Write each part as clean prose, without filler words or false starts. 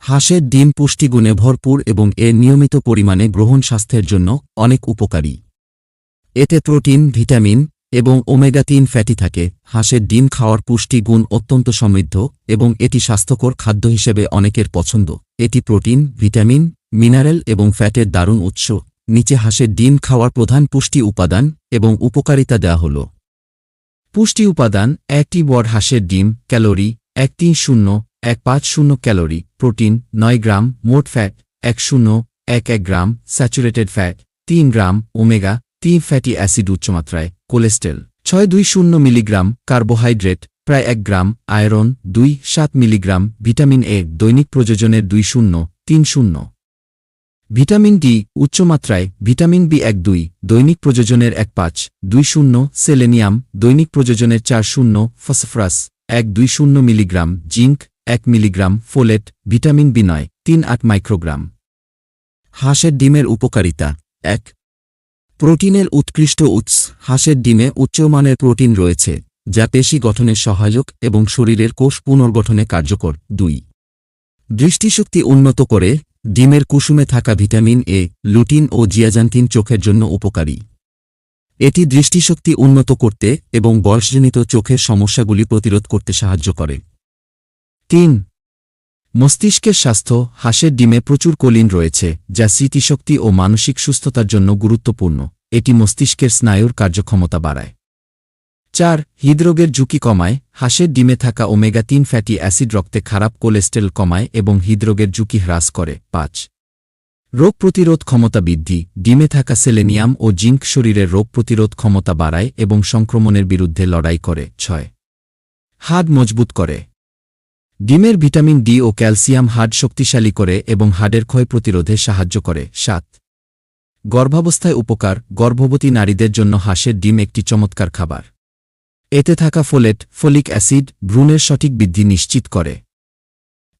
হাঁসের ডিম পুষ্টিগুণে ভরপুর এবং এর নিয়মিত পরিমাণে গ্রহণ স্বাস্থ্যের জন্য অনেক উপকারী। এতে প্রোটিন, ভিটামিন এবং ওমেগা-3 ফ্যাটি থাকে। হাঁসের ডিম খাওয়ার পুষ্টি গুণ অত্যন্ত সমৃদ্ধ এবং এটি স্বাস্থ্যকর খাদ্য হিসেবে অনেকের পছন্দ। এটি প্রোটিন, ভিটামিন, মিনারেল এবং ফ্যাটের দারুণ উৎস। নিচে হাঁসের ডিম খাওয়ার প্রধান পুষ্টি উপাদান এবং উপকারিতা দেওয়া হল। পুষ্টি উপাদান: 1টি বড় হাঁসের ডিম। Calorie: 130-150 calorie. Protein: 9 gram. মোট fat: 1011 gram. Saturated fat: 3 gram. Omega fatty acid উচ্চমাত্রায়। Cholesterol: 620 milligram. কার্বোহাইড্রেট: প্রায় 1 gram. Iron: 2-7 milligram. Vitamin A দৈনিক প্রয়োজনের 20-30। ভিটামিন ডি উচ্চমাত্রায়। ভিটামিন বি 1-2 দৈনিক প্রয়োজনের 1-5-20। সেলেনিয়াম দৈনিক প্রয়োজনের 40। Phosphorus 1-20 milligram. Zinc 1 milligram. Folate, vitamin B nine 3-8 microgram. হাঁসের ডিমের উপকারিতা: 1. প্রোটিনের উৎকৃষ্ট উৎস। হাঁসের ডিমে উচ্চমানের প্রোটিন রয়েছে যা পেশি গঠনে সহায়ক এবং শরীরের কোষ পুনর্গঠনে কার্যকর। 2. দৃষ্টিশক্তি উন্নত করে। ডিমের কুসুমে থাকা ভিটামিন এ, লুটিন ও জিয়াজান্থিন চোখের জন্য উপকারী। এটি দৃষ্টিশক্তি উন্নত করতে এবং বয়সজনিত চোখের সমস্যাগুলি প্রতিরোধ করতে সাহায্য করে। 3. মস্তিষ্কের স্বাস্থ্য। হাঁসের ডিমে প্রচুর কোলিন রয়েছে যা স্মৃতিশক্তি ও মানসিক সুস্থতার জন্য গুরুত্বপূর্ণ। এটি মস্তিষ্কের স্নায়ুর কার্যক্ষমতা বাড়ায়। 4. হৃদরোগের ঝুঁকি কমায়। হাঁসের ডিমে থাকা ওমেগা-3 ফ্যাটি অ্যাসিড রক্তে খারাপ কোলেস্টেরল কমায় এবং হৃদরোগের ঝুঁকি হ্রাস করে। 5. রোগ প্রতিরোধ ক্ষমতা বৃদ্ধি। ডিমে থাকা সেলেনিয়াম ও জিঙ্ক শরীরের রোগ প্রতিরোধ ক্ষমতা বাড়ায় এবং সংক্রমণের বিরুদ্ধে লড়াই করে। 6. হাড় মজবুত করে। ডিমের ভিটামিন ডি ও ক্যালসিয়াম হাড় শক্তিশালী করে এবং হাড়ের ক্ষয় প্রতিরোধে সাহায্য করে। 7. গর্ভাবস্থায় উপকার। গর্ভবতী নারীদের জন্য হাঁসের ডিম একটি চমৎকার খাবার। এতে থাকা ফোলেট, ফলিক অ্যাসিড ভ্রূণের সঠিক বৃদ্ধি নিশ্চিত করে।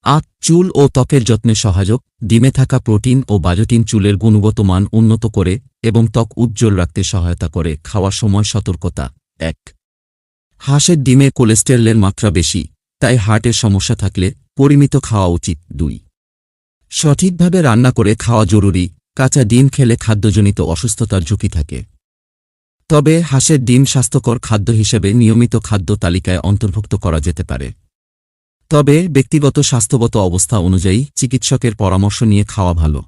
8. চুল ও ত্বকের যত্নে সহায়ক। ডিমে থাকা প্রোটিন ও বায়োটিন চুলের গুণগত মান উন্নত করে এবং ত্বক উজ্জ্বল রাখতে সহায়তা করে। খাওয়ার সময় সতর্কতা: 1. হাঁসের ডিমে কোলেস্টেরলের মাত্রা বেশি, তাই হার্টের সমস্যা থাকলে পরিমিত খাওয়া উচিত। 2. সঠিকভাবে রান্না করে খাওয়া জরুরি। কাঁচা ডিম খেলে খাদ্যজনিত অসুস্থতার ঝুঁকি থাকে। তবে হাঁসের ডিম স্বাস্থ্যকর খাদ্য হিসেবে নিয়মিত খাদ্য তালিকায় অন্তর্ভুক্ত করা যেতে পারে। তবে ব্যক্তিগত স্বাস্থ্যগত অবস্থা অনুযায়ী চিকিৎসকের পরামর্শ নিয়ে খাওয়া ভালো।